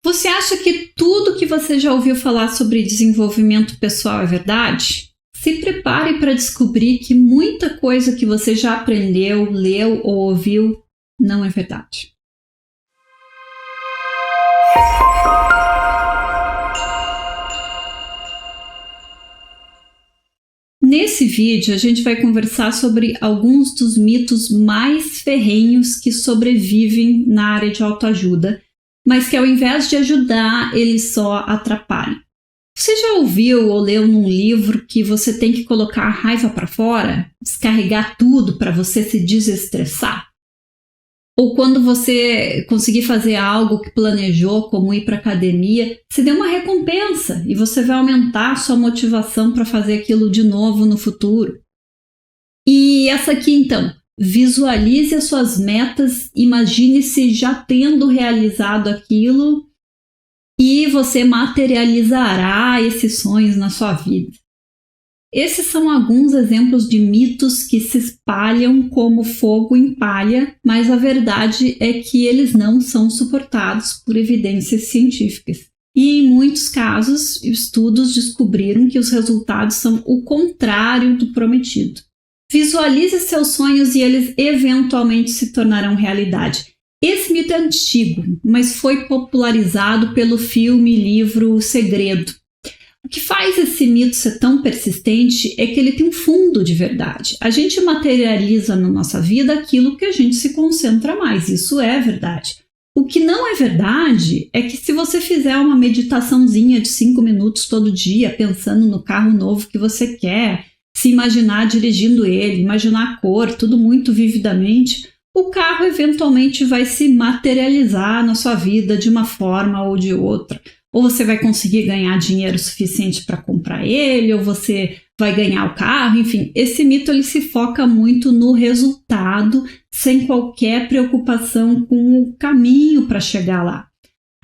Você acha que tudo que você já ouviu falar sobre desenvolvimento pessoal é verdade? Se prepare para descobrir que muita coisa que você já aprendeu, leu ou ouviu não é verdade. Nesse vídeo, a gente vai conversar sobre alguns dos mitos mais ferrenhos que sobrevivem na área de autoajuda, mas que ao invés de ajudar, eles só atrapalham. Você já ouviu ou leu num livro que você tem que colocar a raiva para fora, descarregar tudo para você se desestressar? Ou quando você conseguir fazer algo que planejou, como ir para a academia, você deu uma recompensa e você vai aumentar a sua motivação para fazer aquilo de novo no futuro. E essa aqui então, visualize as suas metas, imagine-se já tendo realizado aquilo e você materializará esses sonhos na sua vida. Esses são alguns exemplos de mitos que se espalham como fogo em palha, mas a verdade é que eles não são suportados por evidências científicas. E em muitos casos, estudos descobriram que os resultados são o contrário do prometido. Visualize seus sonhos e eles eventualmente se tornarão realidade. Esse mito é antigo, mas foi popularizado pelo filme e livro O Segredo. O que faz esse mito ser tão persistente é que ele tem um fundo de verdade. A gente materializa na nossa vida aquilo que a gente se concentra mais, isso é verdade. O que não é verdade é que se você fizer uma meditaçãozinha de 5 minutos todo dia, pensando no carro novo que você quer, se imaginar dirigindo ele, imaginar a cor, tudo muito vividamente, o carro eventualmente vai se materializar na sua vida de uma forma ou de outra. Ou você vai conseguir ganhar dinheiro suficiente para comprar ele, ou você vai ganhar o carro, enfim. Esse mito ele se foca muito no resultado, sem qualquer preocupação com o caminho para chegar lá.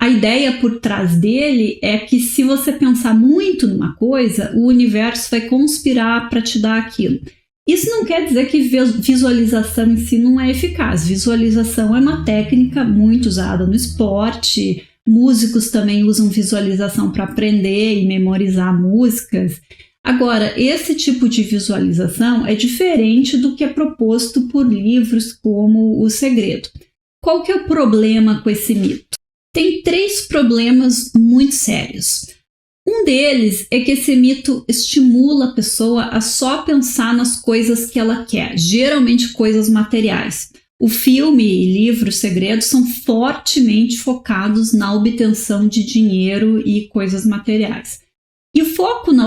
A ideia por trás dele é que se você pensar muito numa coisa, o universo vai conspirar para te dar aquilo. Isso não quer dizer que visualização em si não é eficaz. Visualização é uma técnica muito usada no esporte. Músicos também usam visualização para aprender e memorizar músicas. Agora, esse tipo de visualização é diferente do que é proposto por livros como O Segredo. Qual que é o problema com esse mito? Tem 3 problemas muito sérios. Um deles é que esse mito estimula a pessoa a só pensar nas coisas que ela quer, geralmente coisas materiais. O filme e livro Segredo são fortemente focados na obtenção de dinheiro e coisas materiais. E o foco na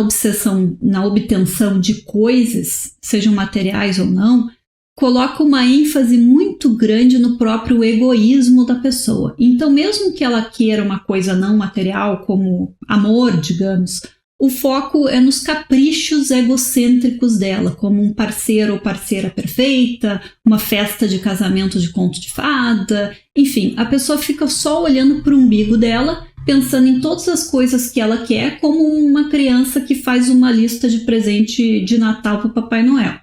obtenção de coisas, sejam materiais ou não, coloca uma ênfase muito grande no próprio egoísmo da pessoa. Então, mesmo que ela queira uma coisa não material, como amor, digamos, o foco é nos caprichos egocêntricos dela, como um parceiro ou parceira perfeita, uma festa de casamento de conto de fada, enfim, a pessoa fica só olhando para o umbigo dela, pensando em todas as coisas que ela quer, como uma criança que faz uma lista de presente de Natal para o Papai Noel.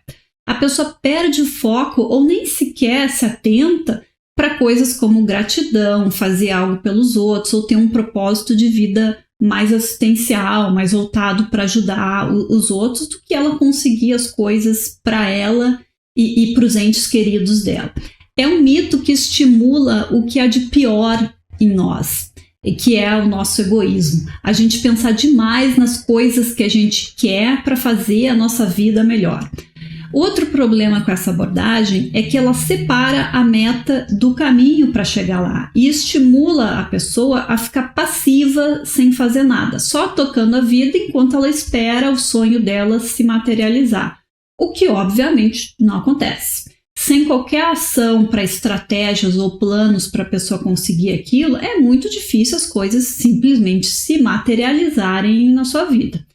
A pessoa perde o foco ou nem sequer se atenta para coisas como gratidão, fazer algo pelos outros ou ter um propósito de vida mais assistencial, mais voltado para ajudar os outros do que ela conseguir as coisas para ela e para os entes queridos dela. É um mito que estimula o que há de pior em nós, que é o nosso egoísmo. A gente pensar demais nas coisas que a gente quer para fazer a nossa vida melhor. Outro problema com essa abordagem é que ela separa a meta do caminho para chegar lá e estimula a pessoa a ficar passiva sem fazer nada, só tocando a vida enquanto ela espera o sonho dela se materializar, o que obviamente não acontece. Sem qualquer ação para estratégias ou planos para a pessoa conseguir aquilo, é muito difícil as coisas simplesmente se materializarem na sua vida.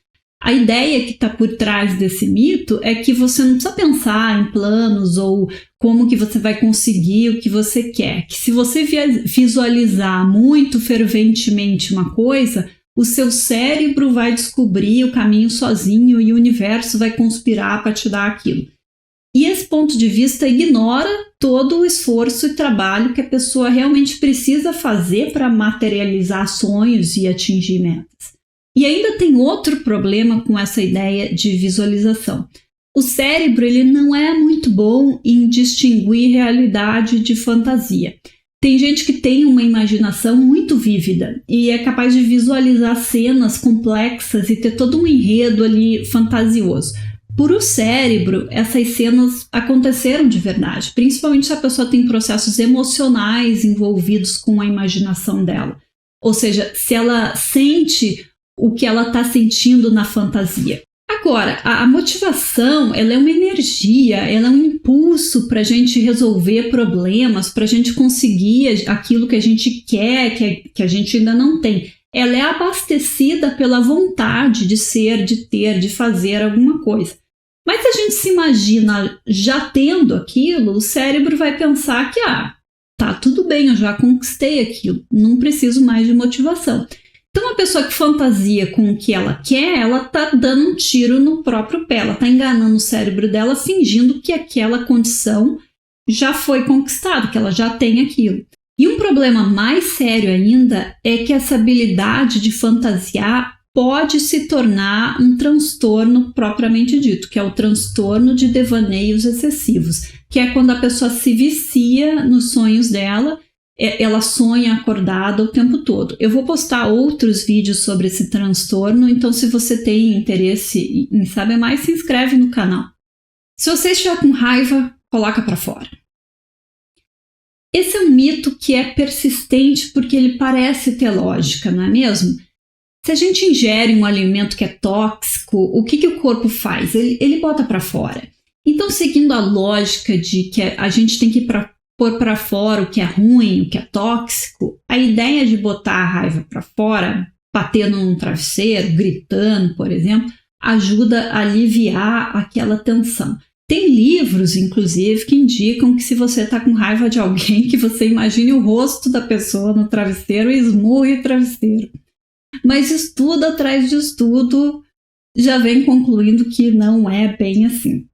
A ideia que está por trás desse mito é que você não precisa pensar em planos ou como que você vai conseguir o que você quer. Que se você visualizar muito ferventemente uma coisa, o seu cérebro vai descobrir o caminho sozinho e o universo vai conspirar para te dar aquilo. E esse ponto de vista ignora todo o esforço e trabalho que a pessoa realmente precisa fazer para materializar sonhos e atingir metas. E ainda tem outro problema com essa ideia de visualização. O cérebro ele não é muito bom em distinguir realidade de fantasia. Tem gente que tem uma imaginação muito vívida e é capaz de visualizar cenas complexas e ter todo um enredo ali fantasioso. Para o cérebro, essas cenas aconteceram de verdade, principalmente se a pessoa tem processos emocionais envolvidos com a imaginação dela. Ou seja, se ela sente o que ela está sentindo na fantasia. Agora, a motivação ela é uma energia, ela é um impulso para a gente resolver problemas, para a gente conseguir aquilo que a gente quer, que a gente ainda não tem. Ela é abastecida pela vontade de ser, de ter, de fazer alguma coisa. Mas se a gente se imagina já tendo aquilo, o cérebro vai pensar que, tá tudo bem, eu já conquistei aquilo, não preciso mais de motivação. Então, a pessoa que fantasia com o que ela quer, ela tá dando um tiro no próprio pé, ela tá enganando o cérebro dela, fingindo que aquela condição já foi conquistada, que ela já tem aquilo. E um problema mais sério ainda é que essa habilidade de fantasiar pode se tornar um transtorno propriamente dito, que é o transtorno de devaneios excessivos, que é quando a pessoa se vicia nos sonhos dela, ela sonha acordada o tempo todo. Eu vou postar outros vídeos sobre esse transtorno, então se você tem interesse em saber mais, se inscreve no canal. Se você estiver com raiva, coloca para fora. Esse é um mito que é persistente porque ele parece ter lógica, não é mesmo? Se a gente ingere um alimento que é tóxico, o que o corpo faz? Ele bota para fora. Então, seguindo a lógica de que a gente tem que pôr para fora o que é ruim, o que é tóxico, a ideia de botar a raiva para fora, batendo num travesseiro, gritando, por exemplo, ajuda a aliviar aquela tensão. Tem livros, inclusive, que indicam que se você está com raiva de alguém, que você imagine o rosto da pessoa no travesseiro e esmurre o travesseiro. Mas estudo atrás de estudo já vem concluindo que não é bem assim.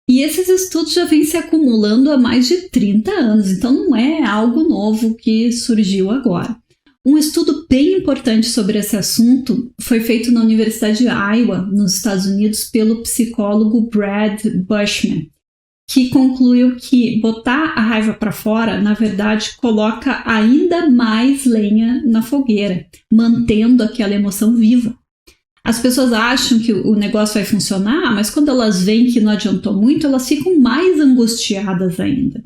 E esses estudos já vêm se acumulando há mais de 30 anos, então não é algo novo que surgiu agora. Um estudo bem importante sobre esse assunto foi feito na Universidade de Iowa, nos Estados Unidos, pelo psicólogo Brad Bushman, que concluiu que botar a raiva para fora, na verdade, coloca ainda mais lenha na fogueira, mantendo aquela emoção viva. As pessoas acham que o negócio vai funcionar, mas quando elas veem que não adiantou muito, elas ficam mais angustiadas ainda.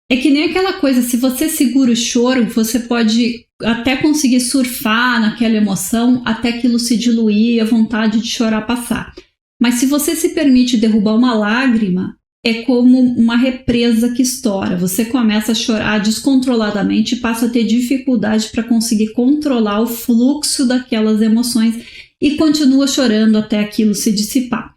É que nem aquela coisa, se você segura o choro, você pode até conseguir surfar naquela emoção até aquilo se diluir e a vontade de chorar passar. Mas se você se permite derrubar uma lágrima, é como uma represa que estoura. Você começa a chorar descontroladamente e passa a ter dificuldade para conseguir controlar o fluxo daquelas emoções e continua chorando até aquilo se dissipar.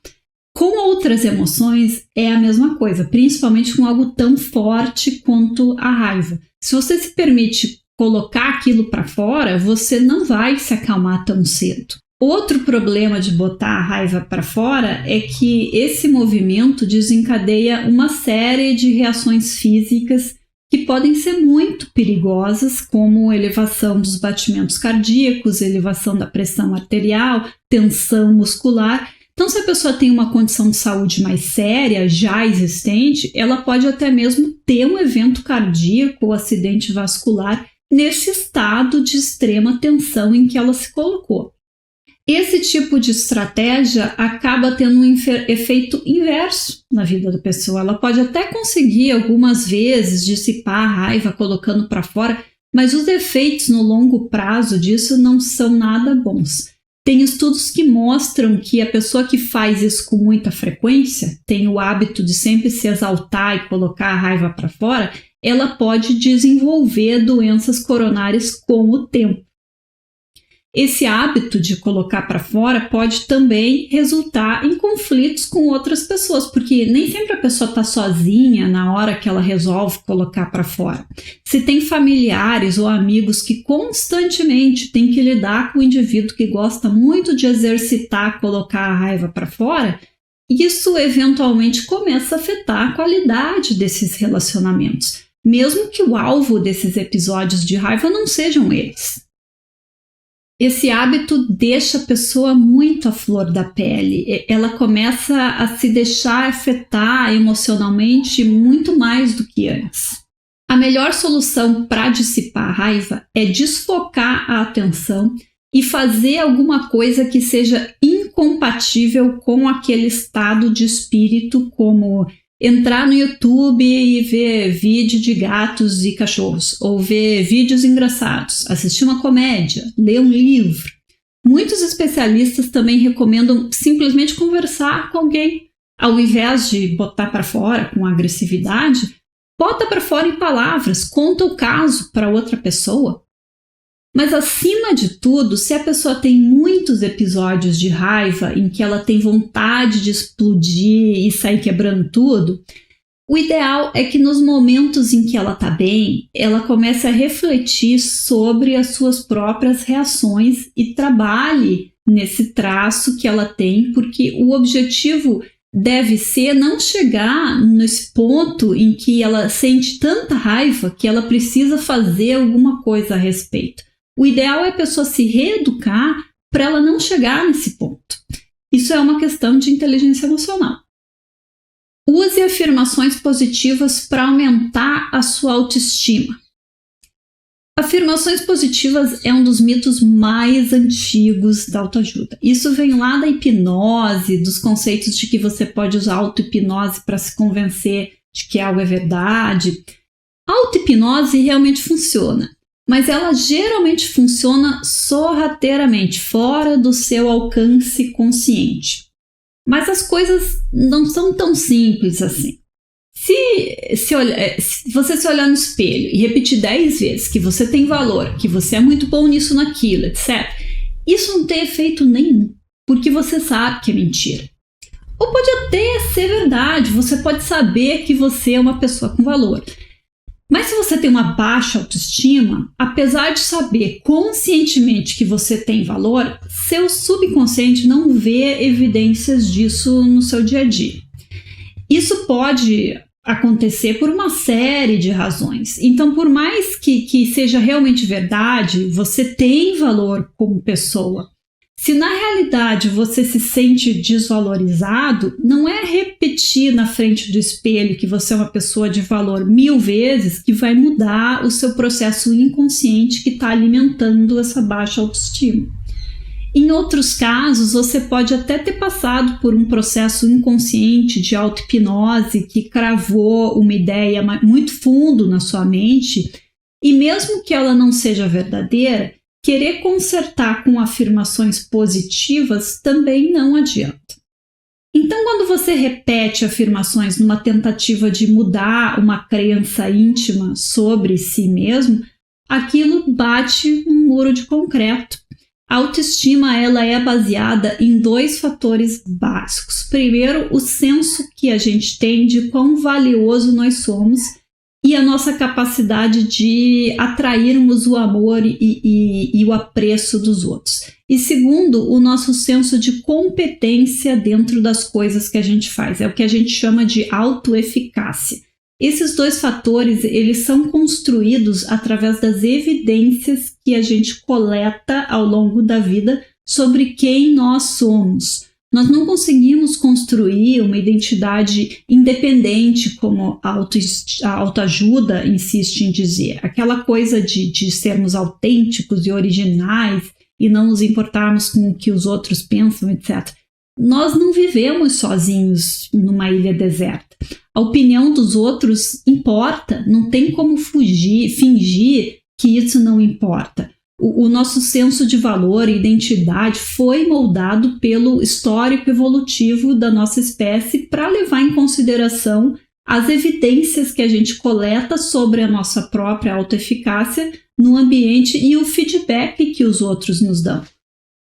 Com outras emoções é a mesma coisa, principalmente com algo tão forte quanto a raiva. Se você se permite colocar aquilo para fora, você não vai se acalmar tão cedo. Outro problema de botar a raiva para fora é que esse movimento desencadeia uma série de reações físicas que podem ser muito perigosas, como elevação dos batimentos cardíacos, elevação da pressão arterial, tensão muscular. Então, se a pessoa tem uma condição de saúde mais séria, já existente, ela pode até mesmo ter um evento cardíaco ou acidente vascular nesse estado de extrema tensão em que ela se colocou. Esse tipo de estratégia acaba tendo um efeito inverso na vida da pessoa. Ela pode até conseguir algumas vezes dissipar a raiva colocando para fora, mas os efeitos no longo prazo disso não são nada bons. Tem estudos que mostram que a pessoa que faz isso com muita frequência, tem o hábito de sempre se exaltar e colocar a raiva para fora, ela pode desenvolver doenças coronárias com o tempo. Esse hábito de colocar para fora pode também resultar em conflitos com outras pessoas, porque nem sempre a pessoa está sozinha na hora que ela resolve colocar para fora. Se tem familiares ou amigos que constantemente têm que lidar com o indivíduo que gosta muito de exercitar, colocar a raiva para fora, isso eventualmente começa a afetar a qualidade desses relacionamentos, mesmo que o alvo desses episódios de raiva não sejam eles. Esse hábito deixa a pessoa muito à flor da pele. Ela começa a se deixar afetar emocionalmente muito mais do que antes. A melhor solução para dissipar a raiva é desfocar a atenção e fazer alguma coisa que seja incompatível com aquele estado de espírito, como entrar no YouTube e ver vídeo de gatos e cachorros, ou ver vídeos engraçados, assistir uma comédia, ler um livro. Muitos especialistas também recomendam simplesmente conversar com alguém. Ao invés de botar para fora com agressividade, bota para fora em palavras, conta o caso para outra pessoa. Mas acima de tudo, se a pessoa tem muitos episódios de raiva em que ela tem vontade de explodir e sair quebrando tudo, o ideal é que nos momentos em que ela está bem, ela comece a refletir sobre as suas próprias reações e trabalhe nesse traço que ela tem, porque o objetivo deve ser não chegar nesse ponto em que ela sente tanta raiva que ela precisa fazer alguma coisa a respeito. O ideal é a pessoa se reeducar para ela não chegar nesse ponto. Isso é uma questão de inteligência emocional. Use afirmações positivas para aumentar a sua autoestima. Afirmações positivas é um dos mitos mais antigos da autoajuda. Isso vem lá da hipnose, dos conceitos de que você pode usar auto-hipnose para se convencer de que algo é verdade. A auto-hipnose realmente funciona, mas ela geralmente funciona sorrateiramente, fora do seu alcance consciente. Mas as coisas não são tão simples assim. Se você se olhar no espelho e repetir 10 vezes que você tem valor, que você é muito bom nisso, naquilo, etc., isso não tem efeito nenhum, porque você sabe que é mentira. Ou pode até ser verdade, você pode saber que você é uma pessoa com valor. Mas se você tem uma baixa autoestima, apesar de saber conscientemente que você tem valor, seu subconsciente não vê evidências disso no seu dia a dia. Isso pode acontecer por uma série de razões. Então, por mais que seja realmente verdade, você tem valor como pessoa. Se na realidade você se sente desvalorizado, não é repetir na frente do espelho que você é uma pessoa de valor 1000 vezes que vai mudar o seu processo inconsciente que está alimentando essa baixa autoestima. Em outros casos, você pode até ter passado por um processo inconsciente de auto-hipnose que cravou uma ideia muito fundo na sua mente, e mesmo que ela não seja verdadeira, querer consertar com afirmações positivas também não adianta. Então, quando você repete afirmações numa tentativa de mudar uma crença íntima sobre si mesmo, aquilo bate um muro de concreto. A autoestima ela é baseada em 2 fatores básicos. Primeiro, o senso que a gente tem de quão valioso nós somos e a nossa capacidade de atrairmos o amor e o apreço dos outros. E segundo, o nosso senso de competência dentro das coisas que a gente faz. É o que a gente chama de autoeficácia. Esses 2 fatores, eles são construídos através das evidências que a gente coleta ao longo da vida sobre quem nós somos. Nós não conseguimos construir uma identidade independente, como a autoajuda insiste em dizer. Aquela coisa de sermos autênticos e originais e não nos importarmos com o que os outros pensam, etc. Nós não vivemos sozinhos numa ilha deserta. A opinião dos outros importa, não tem como fingir que isso não importa. O nosso senso de valor e identidade foi moldado pelo histórico evolutivo da nossa espécie para levar em consideração as evidências que a gente coleta sobre a nossa própria autoeficácia no ambiente e o feedback que os outros nos dão.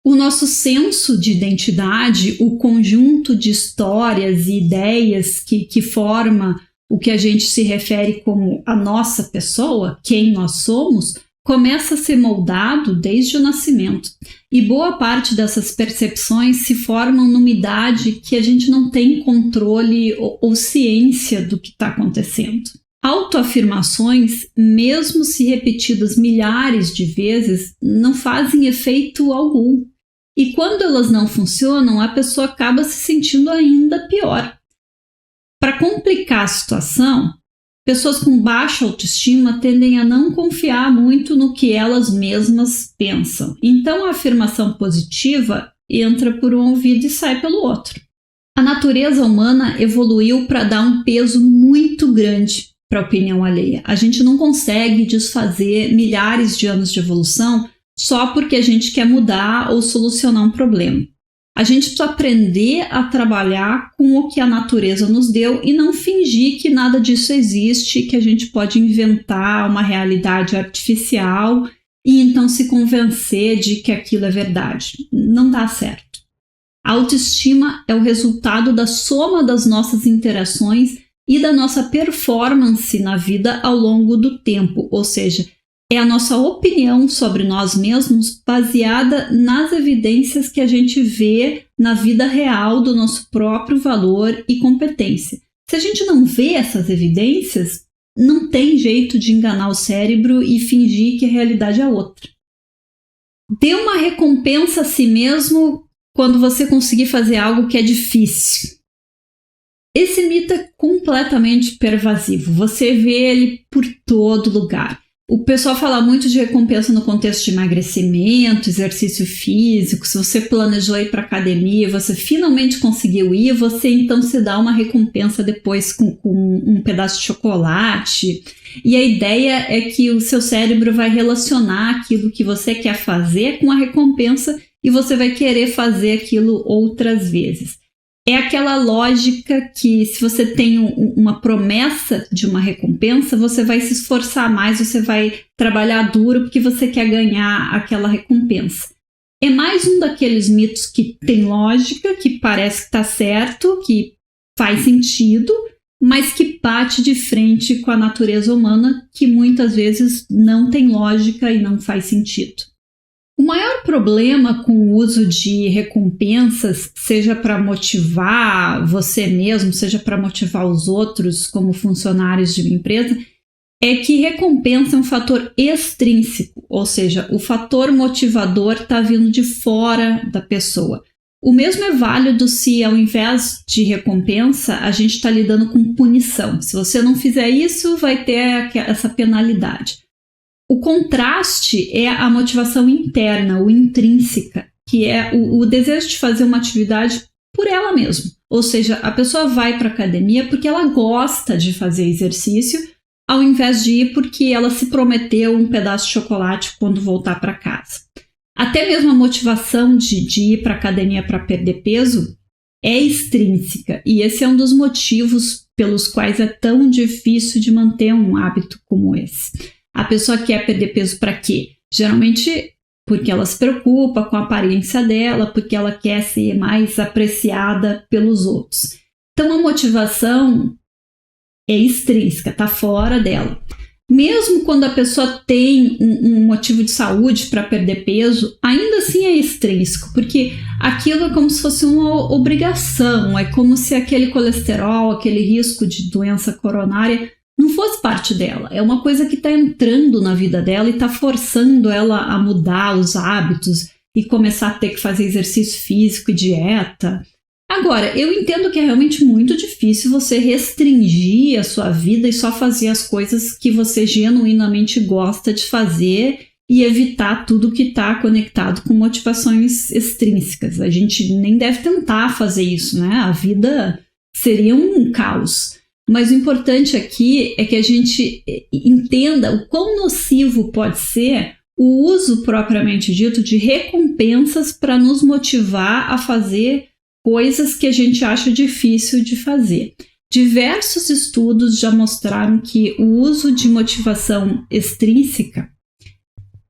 O nosso senso de identidade, o conjunto de histórias e ideias que forma o que a gente se refere como a nossa pessoa, quem nós somos, começa a ser moldado desde o nascimento. E boa parte dessas percepções se formam numa idade que a gente não tem controle ou ciência do que está acontecendo. Autoafirmações, mesmo se repetidas milhares de vezes, não fazem efeito algum. E quando elas não funcionam, a pessoa acaba se sentindo ainda pior. Para complicar a situação, pessoas com baixa autoestima tendem a não confiar muito no que elas mesmas pensam. Então, a afirmação positiva entra por um ouvido e sai pelo outro. A natureza humana evoluiu para dar um peso muito grande para a opinião alheia. A gente não consegue desfazer milhares de anos de evolução só porque a gente quer mudar ou solucionar um problema. A gente precisa aprender a trabalhar com o que a natureza nos deu e não fingir que nada disso existe, que a gente pode inventar uma realidade artificial e então se convencer de que aquilo é verdade. Não dá certo. A autoestima é o resultado da soma das nossas interações e da nossa performance na vida ao longo do tempo, ou seja, é a nossa opinião sobre nós mesmos baseada nas evidências que a gente vê na vida real do nosso próprio valor e competência. Se a gente não vê essas evidências, não tem jeito de enganar o cérebro e fingir que a realidade é outra. Dê uma recompensa a si mesmo quando você conseguir fazer algo que é difícil. Esse mito é completamente pervasivo. Você vê ele por todo lugar. O pessoal fala muito de recompensa no contexto de emagrecimento, exercício físico. Se você planejou ir para a academia, você finalmente conseguiu ir, você então se dá uma recompensa depois com um pedaço de chocolate. E a ideia é que o seu cérebro vai relacionar aquilo que você quer fazer com a recompensa e você vai querer fazer aquilo outras vezes. É aquela lógica que se você tem uma promessa de uma recompensa, você vai se esforçar mais, você vai trabalhar duro porque você quer ganhar aquela recompensa. É mais um daqueles mitos que tem lógica, que parece que está certo, que faz sentido, mas que bate de frente com a natureza humana, que muitas vezes não tem lógica e não faz sentido. O maior problema com o uso de recompensas, seja para motivar você mesmo, seja para motivar os outros como funcionários de uma empresa, é que recompensa é um fator extrínseco, ou seja, o fator motivador está vindo de fora da pessoa. O mesmo é válido se, ao invés de recompensa, a gente está lidando com punição. Se você não fizer isso, vai ter essa penalidade. O contraste é a motivação interna, ou intrínseca, que é o desejo de fazer uma atividade por ela mesma. Ou seja, a pessoa vai para a academia porque ela gosta de fazer exercício, ao invés de ir porque ela se prometeu um pedaço de chocolate quando voltar para casa. Até mesmo a motivação de ir para a academia para perder peso é extrínseca, e esse é um dos motivos pelos quais é tão difícil de manter um hábito como esse. A pessoa quer perder peso para quê? Geralmente porque ela se preocupa com a aparência dela, porque ela quer ser mais apreciada pelos outros. Então a motivação é extrínseca, está fora dela. Mesmo quando a pessoa tem um motivo de saúde para perder peso, ainda assim é extrínseco, porque aquilo é como se fosse uma obrigação, é como se aquele colesterol, aquele risco de doença coronária não fosse parte dela. É uma coisa que está entrando na vida dela e está forçando ela a mudar os hábitos e começar a ter que fazer exercício físico e dieta. Agora, eu entendo que é realmente muito difícil você restringir a sua vida e só fazer as coisas que você genuinamente gosta de fazer e evitar tudo que está conectado com motivações extrínsecas. A gente nem deve tentar fazer isso, né? A vida seria um caos. Mas o importante aqui é que a gente entenda o quão nocivo pode ser o uso propriamente dito de recompensas para nos motivar a fazer coisas que a gente acha difícil de fazer. Diversos estudos já mostraram que o uso de motivação extrínseca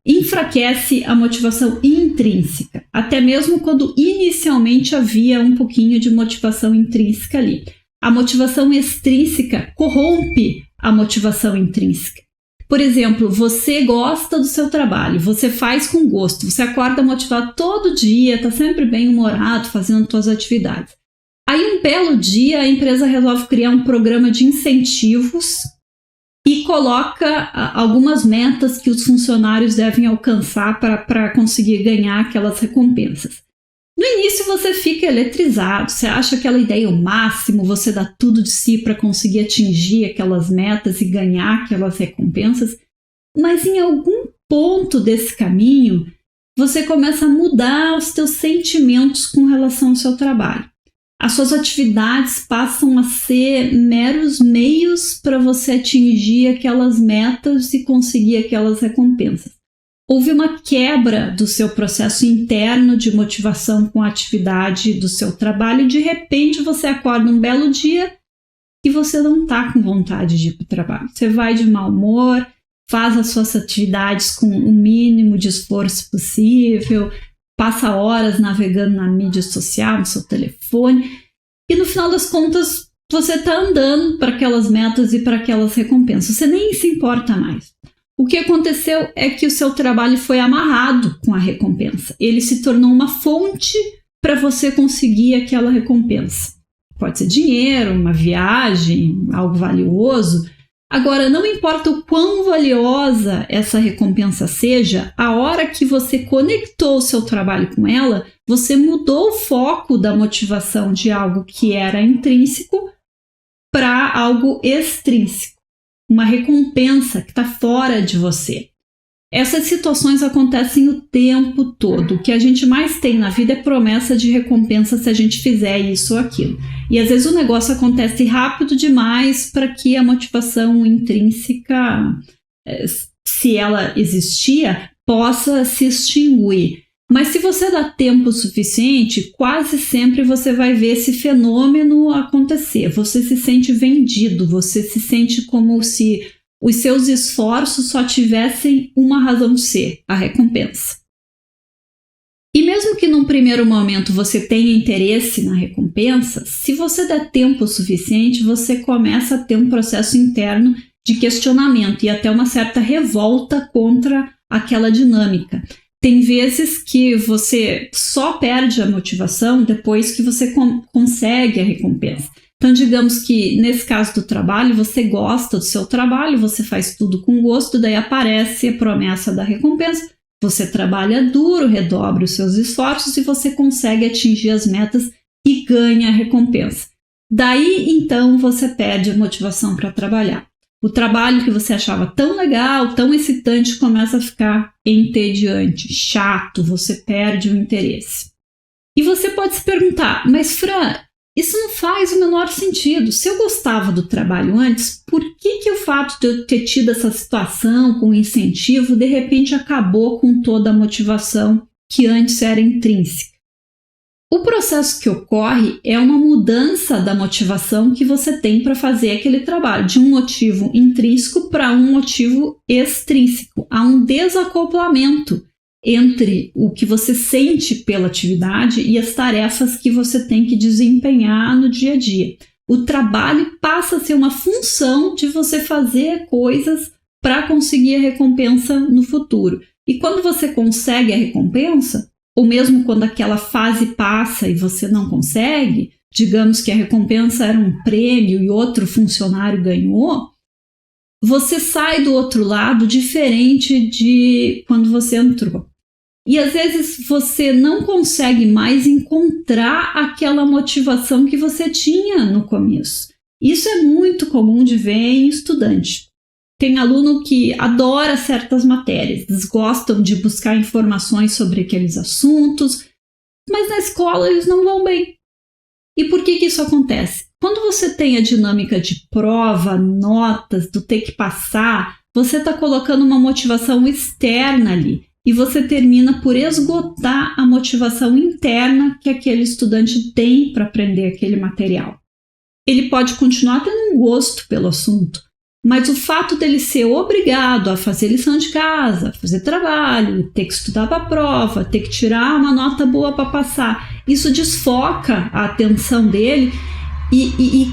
enfraquece a motivação intrínseca, até mesmo quando inicialmente havia um pouquinho de motivação intrínseca ali. A motivação extrínseca corrompe a motivação intrínseca. Por exemplo, você gosta do seu trabalho, você faz com gosto, você acorda motivado todo dia, está sempre bem humorado, fazendo suas atividades. Aí um belo dia a empresa resolve criar um programa de incentivos e coloca algumas metas que os funcionários devem alcançar para conseguir ganhar aquelas recompensas. No início você fica eletrizado, você acha aquela ideia o máximo, você dá tudo de si para conseguir atingir aquelas metas e ganhar aquelas recompensas, mas em algum ponto desse caminho você começa a mudar os seus sentimentos com relação ao seu trabalho. As suas atividades passam a ser meros meios para você atingir aquelas metas e conseguir aquelas recompensas. Houve uma quebra do seu processo interno de motivação com a atividade do seu trabalho e de repente você acorda um belo dia e você não está com vontade de ir para o trabalho. Você vai de mau humor, faz as suas atividades com o mínimo de esforço possível, passa horas navegando na mídia social, no seu telefone, e no final das contas você está andando para aquelas metas e para aquelas recompensas. Você nem se importa mais. O que aconteceu é que o seu trabalho foi amarrado com a recompensa. Ele se tornou uma fonte para você conseguir aquela recompensa. Pode ser dinheiro, uma viagem, algo valioso. Agora, não importa o quão valiosa essa recompensa seja, a hora que você conectou o seu trabalho com ela, você mudou o foco da motivação de algo que era intrínseco para algo extrínseco, uma recompensa que está fora de você. Essas situações acontecem o tempo todo. O que a gente mais tem na vida é promessa de recompensa se a gente fizer isso ou aquilo. E às vezes o negócio acontece rápido demais para que a motivação intrínseca, se ela existia, possa se extinguir. Mas se você dá tempo suficiente, quase sempre você vai ver esse fenômeno acontecer. Você se sente vendido, você se sente como se os seus esforços só tivessem uma razão de ser, a recompensa. E mesmo que num primeiro momento você tenha interesse na recompensa, se você der tempo suficiente, você começa a ter um processo interno de questionamento e até uma certa revolta contra aquela dinâmica. Tem vezes que você só perde a motivação depois que você consegue a recompensa. Então, digamos que nesse caso do trabalho, você gosta do seu trabalho, você faz tudo com gosto, daí aparece a promessa da recompensa, você trabalha duro, redobra os seus esforços e você consegue atingir as metas e ganha a recompensa. Daí, então, você perde a motivação para trabalhar. O trabalho que você achava tão legal, tão excitante, começa a ficar entediante, chato, você perde o interesse. E você pode se perguntar, mas Fran, isso não faz o menor sentido. Se eu gostava do trabalho antes, por que o fato de eu ter tido essa situação com incentivo, de repente acabou com toda a motivação que antes era intrínseca? O processo que ocorre é uma mudança da motivação que você tem para fazer aquele trabalho, de um motivo intrínseco para um motivo extrínseco. Há um desacoplamento entre o que você sente pela atividade e as tarefas que você tem que desempenhar no dia a dia. O trabalho passa a ser uma função de você fazer coisas para conseguir a recompensa no futuro. E quando você consegue a recompensa, ou mesmo quando aquela fase passa e você não consegue, digamos que a recompensa era um prêmio e outro funcionário ganhou, você sai do outro lado diferente de quando você entrou. E às vezes você não consegue mais encontrar aquela motivação que você tinha no começo. Isso é muito comum de ver em estudante. Tem aluno que adora certas matérias, eles gostam de buscar informações sobre aqueles assuntos, mas na escola eles não vão bem. E por que isso acontece? Quando você tem a dinâmica de prova, notas, do ter que passar, você está colocando uma motivação externa ali e você termina por esgotar a motivação interna que aquele estudante tem para aprender aquele material. Ele pode continuar tendo um gosto pelo assunto, mas o fato dele ser obrigado a fazer lição de casa, fazer trabalho, ter que estudar para a prova, ter que tirar uma nota boa para passar, isso desfoca a atenção dele e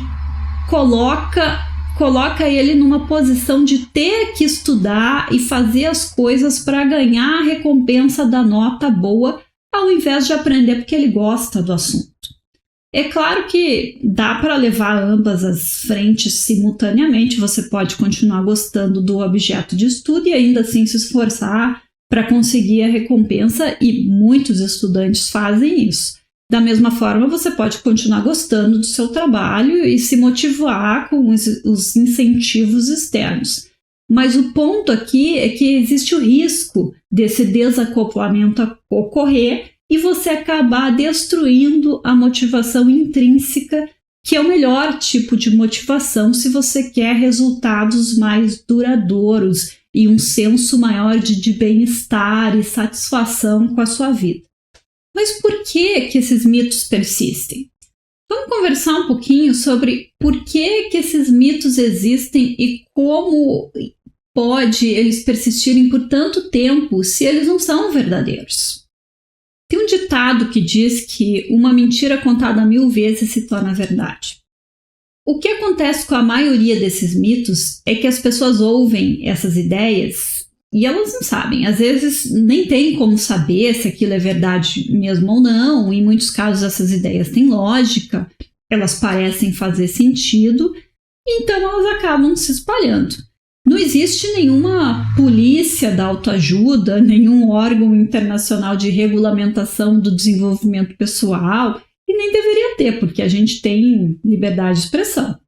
coloca coloca ele numa posição de ter que estudar e fazer as coisas para ganhar a recompensa da nota boa, ao invés de aprender porque ele gosta do assunto. É claro que dá para levar ambas as frentes simultaneamente, você pode continuar gostando do objeto de estudo e ainda assim se esforçar para conseguir a recompensa, e muitos estudantes fazem isso. Da mesma forma, você pode continuar gostando do seu trabalho e se motivar com os incentivos externos. Mas o ponto aqui é que existe o risco desse desacoplamento ocorrer e você acabar destruindo a motivação intrínseca, que é o melhor tipo de motivação se você quer resultados mais duradouros e um senso maior de bem-estar e satisfação com a sua vida. Mas por que esses mitos persistem? Vamos conversar um pouquinho sobre por que esses mitos existem e como pode eles persistirem por tanto tempo se eles não são verdadeiros. Tem um ditado que diz que uma mentira contada 1000 vezes se torna verdade. O que acontece com a maioria desses mitos é que as pessoas ouvem essas ideias e elas não sabem. Às vezes nem tem como saber se aquilo é verdade mesmo ou não. Em muitos casos essas ideias têm lógica, elas parecem fazer sentido, então elas acabam se espalhando. Não existe nenhuma polícia da autoajuda, nenhum órgão internacional de regulamentação do desenvolvimento pessoal, e nem deveria ter, porque a gente tem liberdade de expressão.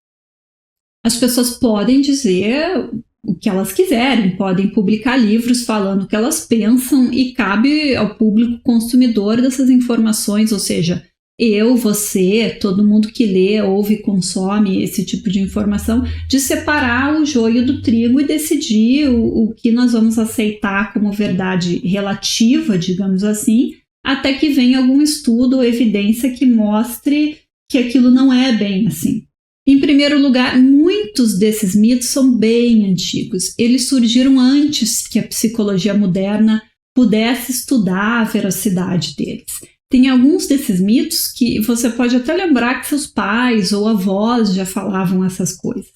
As pessoas podem dizer o que elas quiserem, podem publicar livros falando o que elas pensam e cabe ao público consumidor dessas informações, ou seja, eu, você, todo mundo que lê, ouve e consome esse tipo de informação, de separar o joio do trigo e decidir o que nós vamos aceitar como verdade relativa, digamos assim, até que venha algum estudo ou evidência que mostre que aquilo não é bem assim. Em primeiro lugar, muitos desses mitos são bem antigos. Eles surgiram antes que a psicologia moderna pudesse estudar a veracidade deles. Tem alguns desses mitos que você pode até lembrar que seus pais ou avós já falavam essas coisas.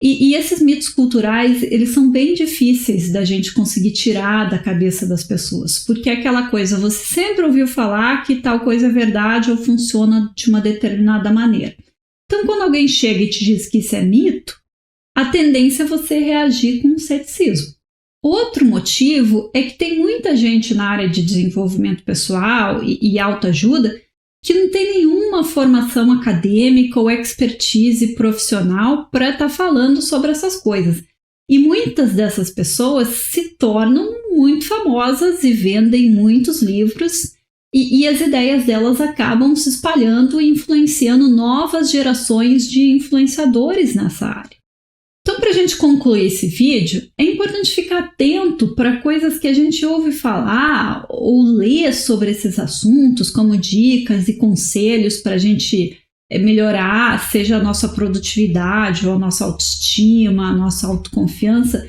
E esses mitos culturais, eles são bem difíceis da gente conseguir tirar da cabeça das pessoas, porque é aquela coisa, você sempre ouviu falar que tal coisa é verdade ou funciona de uma determinada maneira. Então, quando alguém chega e te diz que isso é mito, a tendência é você reagir com ceticismo. Outro motivo é que tem muita gente na área de desenvolvimento pessoal e autoajuda que não tem nenhuma formação acadêmica ou expertise profissional para estar falando sobre essas coisas. E muitas dessas pessoas se tornam muito famosas e vendem muitos livros, e as ideias delas acabam se espalhando e influenciando novas gerações de influenciadores nessa área. Então, para a gente concluir esse vídeo, é importante ficar atento para coisas que a gente ouve falar ou ler sobre esses assuntos, como dicas e conselhos para a gente melhorar, seja a nossa produtividade ou a nossa autoestima, a nossa autoconfiança.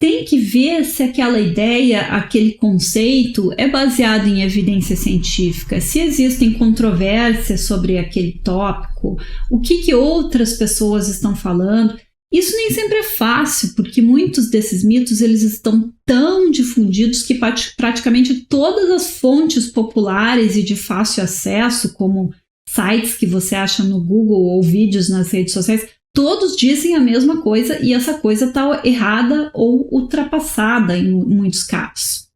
Tem que ver se aquela ideia, aquele conceito é baseado em evidência científica, se existem controvérsias sobre aquele tópico, o que outras pessoas estão falando. Isso nem sempre é fácil, porque muitos desses mitos eles estão tão difundidos que praticamente todas as fontes populares e de fácil acesso, como sites que você acha no Google ou vídeos nas redes sociais, todos dizem a mesma coisa e essa coisa está errada ou ultrapassada em muitos casos.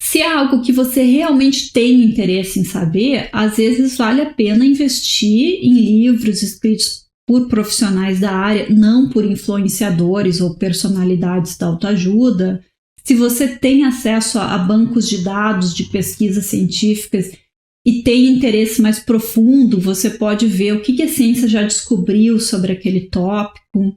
Se é algo que você realmente tem interesse em saber, às vezes vale a pena investir em livros escritos por profissionais da área, não por influenciadores ou personalidades da autoajuda. Se você tem acesso a bancos de dados de pesquisas científicas e tem interesse mais profundo, você pode ver o que a ciência já descobriu sobre aquele tópico.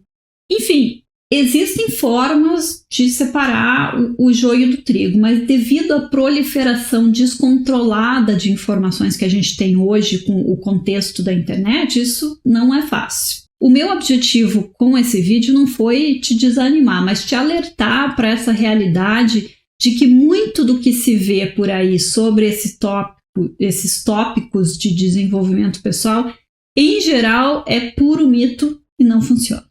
Enfim, existem formas de separar o joio do trigo, mas devido à proliferação descontrolada de informações que a gente tem hoje com o contexto da internet, isso não é fácil. O meu objetivo com esse vídeo não foi te desanimar, mas te alertar para essa realidade de que muito do que se vê por aí sobre esses tópicos de desenvolvimento pessoal, em geral, é puro mito e não funciona.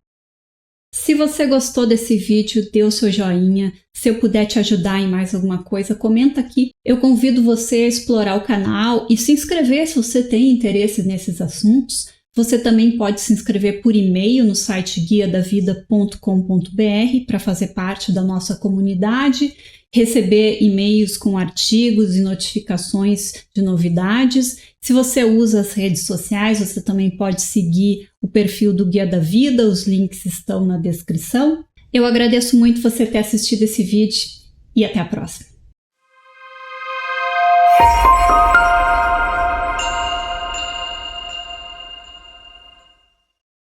Se você gostou desse vídeo, dê o seu joinha. Se eu puder te ajudar em mais alguma coisa, comenta aqui. Eu convido você a explorar o canal e se inscrever se você tem interesse nesses assuntos. Você também pode se inscrever por e-mail no site guiadavida.com.br para fazer parte da nossa comunidade, receber e-mails com artigos e notificações de novidades. Se você usa as redes sociais, você também pode seguir o perfil do Guia da Vida, os links estão na descrição. Eu agradeço muito você ter assistido esse vídeo e até a próxima.